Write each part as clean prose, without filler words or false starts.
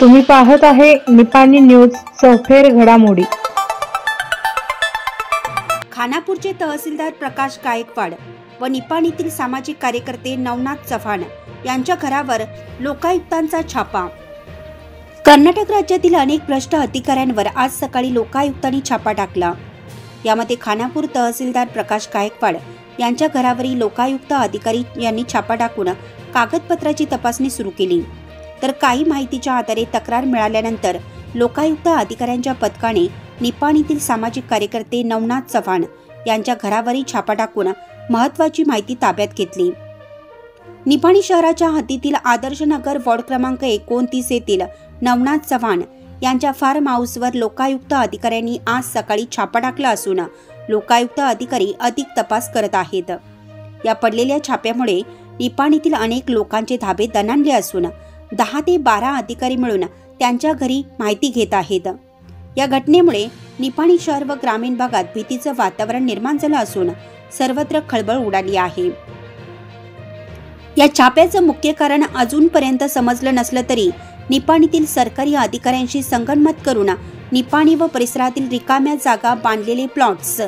तुम्ही पाहत आहे निपाणी न्यूज चौफेर घडामोडी। खानापूरचे तहसीलदार प्रकाश गायकवाड व निपाणीतील सामाजिक कार्यकर्ते नवनाथ चव्हाण यांच्या घरावर लोकायुक्तांचा छापा। कर्नाटक राज्यातील अनेक भ्रष्ट अधिकाऱ्यांवर आज सकाळी लोकायुक्तांनी छापा टाकला। यामध्ये खानापूर तहसीलदार प्रकाश गायकवाड यांच्या घरावरील लोकायुक्त अधिकारी यांनी छापा टाकून कागदपत्राची तपासणी सुरू केली। तर काही माहितीच्या आधारे तक्रार मिळाल्यानंतर लोकायुक्त अधिकाऱ्यांच्या पथकाने निपाणीतील सामाजिक कार्यकर्ते नवनाथ चव्हाण यांच्या घरावरही छापा टाकून महत्त्वाची माहिती ताब्यात घेतली। निपाणी शहराच्या हद्दीतील आदर्श नगर वॉर्ड क्रमांक 29 येथील नवनाथ चव्हाण यांच्या फार्म हाऊसवर लोकायुक्त अधिकाऱ्यांनी आज सकाळी छापा टाकला असून लोकायुक्त अधिकारी अधिक तपास करत आहेत। या पडलेल्या छाप्यामुळे निपाणीतील अनेक लोकांचे धाबे दणाणले असून 10 ते 12 अधिकारी मिळून त्यांच्या घरी माहिती घेत आहेत। या घटनेमुळे निपाणी शहर व ग्रामीण भागात भीतीचं वातावरण निर्माण झालं असून सर्वत्र खळबळ उडाली आहे। या छाप्याचं मुख्य कारण अजूनपर्यंत समजलं नसलं तरी निपाणीतील सरकारी अधिकाऱ्यांशी संगनमत करून निपाणी व परिसरातील रिकाम्या जागा, बांधलेले प्लॉट्स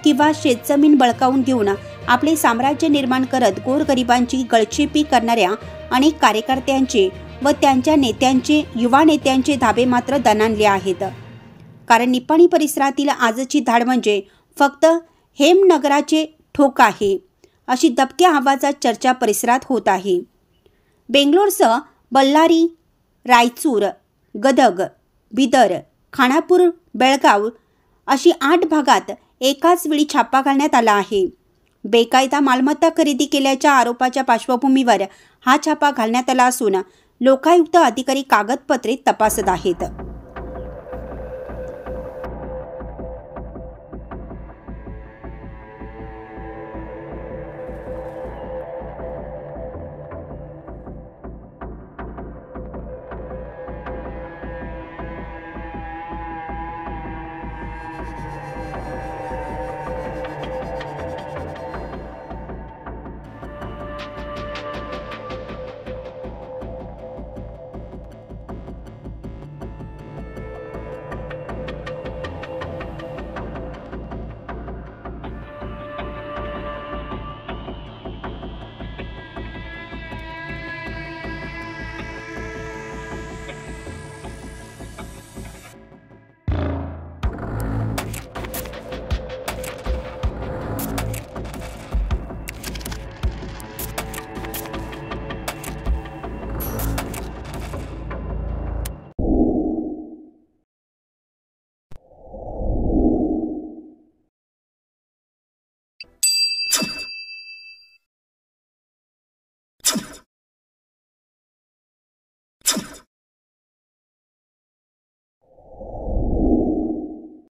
किंवा शेतजमीन बळकावून घेऊन आपले साम्राज्य निर्माण करत गोरगरिबांची गळचेपी करणाऱ्या अनेक कार्यकर्त्यांचे व त्यांच्या नेत्यांचे, युवा नेत्यांचे धाबे मात्र दणाणले आहेत। कारण निपाणी परिसरातील आजची धाड म्हणजे फक्त हेमनगराचे ठोक आहे, अशी दबक्या आवाजात चर्चा परिसरात होत आहे। बेंगलोरसह बल्लारी, रायचूर, गदग, बिदर, खानापूर, बेळगाव अशी 8 भागात एकाच वेळी छापा घालण्यात आला आहे। बेकायदा मालमत्ता खरेदी केल्याच्या आरोपाच्या पार्श्वभूमीवर हा छापा घालण्यात आला असून लोकायुक्त अधिकारी कागदपत्रे तपासत आहेत।